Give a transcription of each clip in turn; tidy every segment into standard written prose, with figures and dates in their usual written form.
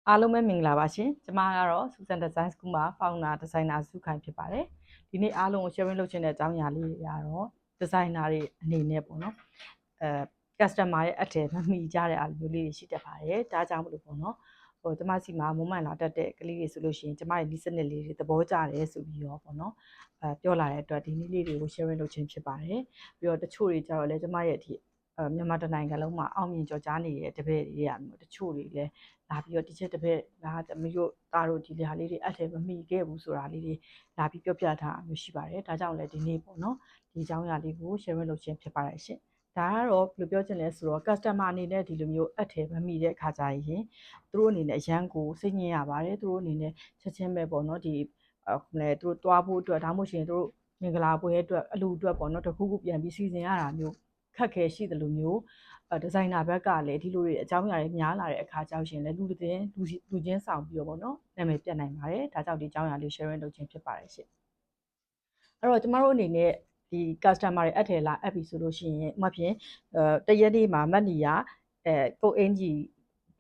အားလုံးပဲမင်္ဂလာပါရှင်ကျမကတော့ Susan Design School မှာ Founder Designer စုခိုင်ဖြစ်ပါတယ်ဒီနေ့အားလုံးကို sharing လုပ်ချင်တဲ့အကြောင်းအရာလေးတွေကတော့ Designer တွေအနေနဲ့ပေါ့နော်Customer ရဲ့အထည်မမီကြတဲ့အားမျိုးလေးတွေရှိတတ်ပါတယ်ဒါကြောင့်မလို့ပေါ့နော်ကျမစီမှာမုံမှန်လာတတ်တဲ့ကလေးတွေဆိုလို့ရှိရင်ကျမရဲ့ဒီစနစ်လေးတွေသဘောကျတယ်ဆိုပြီးတော့ပေါ့နော်ပြောလာတဲ့အတွက်ဒီနေ့လေးတွေကို sharing လုပ်ခြင်းဖြစ်ပါတယ်ပြီးတော့တချို့တွေကြတော့လည်းကျမရဲ့ဒီမြန်မာတနိုင်ငံလုံးမှာအောင်မြင်ကြော်ကြားနေတဲ့တပည့်တွေရမျိုးတချို့တွေလည်းလာပြီးတော့ဒီချက်တပည့်ဒါသမီးတို့သားတို့ဒီလေဟာလေးတွေအထည်မမိခဲ့ဘူးဆိုတာလေးတွေလာပြီးပြောပြထားမျိုးရှိပါတယ်ဒါကြောင့်လည်းဒီနေ့ပေါ့နော်ဒီအကြောင်းအရာလေးကို sharing လုပ်ခြင်းဖြစ်ပါတယ်ရှင်ဒါကတော့ဘယ်လိုပြောချင်လဲဆိုတော့ customer အနေနဲ့ဒီလိုမျိုးအထည်မမိတဲ့အခါကျရင်သူတို့အနေနဲ့အရန်ကိုစိတ်ညစ်ရပါတယ်သူတို့အနေနဲ့ချက်ချင်းပဲပေါ့နော်ဒီသူတို့တွားဖို့အတွက်ဒါမှမဟုတ်ရှင်သူတို့မင်္ဂလာပွဲအတွက်အလူအတွက်ပေါ့နော်တခုခုပြန်ပြီးစီစဉ်ရတာမျိုးခက်ခဲရှိတယ်လို့မျိုးဒီဇိုင်နာဘက်ကလည်းဒီလိုတွေအကြောင်းအရာတွေများလာတဲ့အခါကျရှင်လည်းလူချင်းဆောင်ပြီးတော့ပေါ့နော်နာမည်ပြတ်နိုင်ပါတယ်ဒါကြောင့်ဒီအကြောင်းအရာလေး sharing လုပ်ခြင်းဖြစ်ပါတယ်ရှင်အဲ့တော့ကျမတို့အနေနဲ့ဒီ customer တွေအထည်လာအပ်ပြီဆိုလို့ရှိရင်ဥပမာဖြင့်တရက်နေ့မှာမတ်နီရကိုအင်ကြီး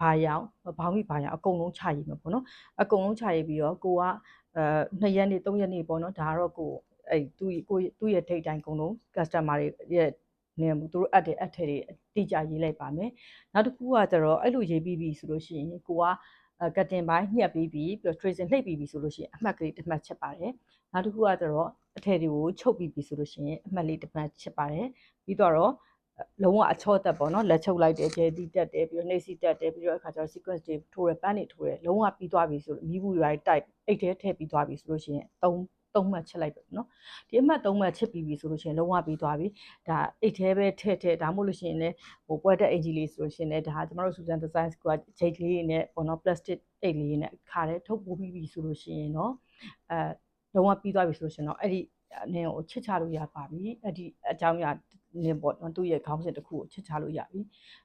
ဘာရောင်ဘောင်းမီဘာရောင်အကုန်လုံးချရေးမှာပေါ့နော်အကုန်လုံးချရေးပြီးတော့ကိုက2ရက်နေ့3ရက်နေ့ပေါ့နော်ဒါကတော့ကိုသူ့ရဲ့ date တိုင်းအကုန်လုံး customer တွေရဲ့နေသူတို့အပ်တဲ့အထည်တွေတိကျရေးလိုက်ပါမယ်နောက်တစ်ခုကကျတော့အဲ့လိုရေးပြီးပြီဆိုလို့ရှိရင်ကိုကကတ်တင်ပိုင်းညှက်ပြီးပြီးပြီးတော့ tracing နှိပ်ပြီးပြီဆိုလို့ရှိရင်အမှတ်ကလေးတစ်မှတ်ချက်ပါတယ်နောက်တစ်ခုကကျတော့အထည်တွေကိုချုပ်ပြီးပြီဆိုလို့ရှိရင်အမှတ်လေးတစ်မှတ်ချက်ပါတယ်ပြီးတော့လုံးဝအချော့တက်ပေါ့နော်လက်ချုပ်လိုက်တယ်ကျဲတီတက်တယ်ပြီးတော့နှိပ်စီတက်တယ်ပြီးတော့အခါကျတော့ sequence တွေထိုးရပန်းတွေထိုးရလုံးဝပြီးသွားပြီဆိုလို့မီးဘူးတွေတိုက်အိတ်ထဲထည့်ပြီးသွားပြီဆိုလို့ရှိရင်3မှတ်ချက်လိုက်ပဲနော်ဒီအမှတ်3မှတ်ချက်ပြီးပြီဆိုလို့ရှိရင်လုံးဝပြီးသွားပြီဒါအိတ်ထဲပဲထည့်ဒါမှမဟုတ်လို့ရှိရင်လည်းဟိုပွဲတက်အင်ဂျီလေးဆိုလို့ရှိရင်လည်းဒါကျမတို့ Susan Design ကဂျိတ်လေးနဲ့ပေါ့နော် plastic အိတ်လေးနဲ့ခါတယ်ထုတ်ပိုးပြီးပြီဆိုလို့ရှိရင်เนาะလုံးဝပြီးသွားပြီဆိုလို့ရှိရင်တော့အဲ့ဒီနင်းကိုချစ်ချလို့ရပါပြီအဲ့ဒီအကြောင်းအရာနင်းပေါ့သူ့ရဲ့ခေါင်းစဉ်တစ်ခုကိုချစ်ချလို့ရပြီ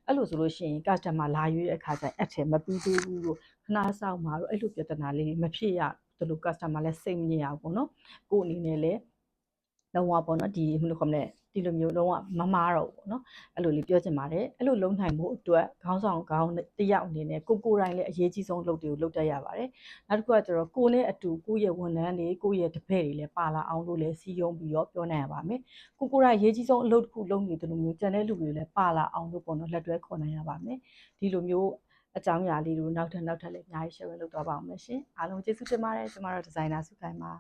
အဲ့လိုဆိုလို့ရှိရင် customer လာရွေးတဲ့အခါကျရင်အထည်မပြီးသေးဘူးလို့ခဏဆောင်မှာတော့အဲ့လိုပြဿနာလေးမဖြစ်ရဒီလို customer လည်းစိတ်မညစ်ရဘူးပေါ့နော်ကို့အနေနဲ့လည်းလုံးဝပေါ့နော်ဒီဘယ်လိုခေါ်မလဲဒီလိုမျိုးလုံးဝမမားတော့ဘူးပေါ့နော်အဲ့လိုလေးပြောချင်ပါတယ်အဲ့လိုလုံးနိုင်ဖို့အတွက်ခေါင်းဆောင်ခေါင်းတယောက်အနေနဲ့ကိုတိုင်းလည်းအရေးကြီးဆုံးလုပ်တွေကိုလုပ်တတ်ရပါတယ်နောက်တစ်ခုကကျတော့ကိုနဲ့အတူကိုရဲ့ဝန်ထမ်းတွေကိုရဲ့တပည့်တွေလည်းပါလာအောင်လို့လည်းစီယုံပြီးတော့ပြောနိုင်ရပါမယ်ကိုတိုင်းအရေးကြီးဆုံးအလုပ်တစ်ခုလုပ်နေတယ်လို့မျိုးကြံတဲ့လူတွေလည်းပါလာအောင်လို့ပေါ့နော်လက်တွဲခေါ်နိုင်ရပါမယ်ဒီလိုမျိုးအကြောင်းအရာလေးတွေကိုနောက်ထပ်လည်းအများကြီး share လုပ်သွားပါအောင်မယ်ရှင်အားလုံးကျေးဇူးတင်ပါတယ်ကျမတို့ဒီဇိုင်နာစုခိုင်ပါ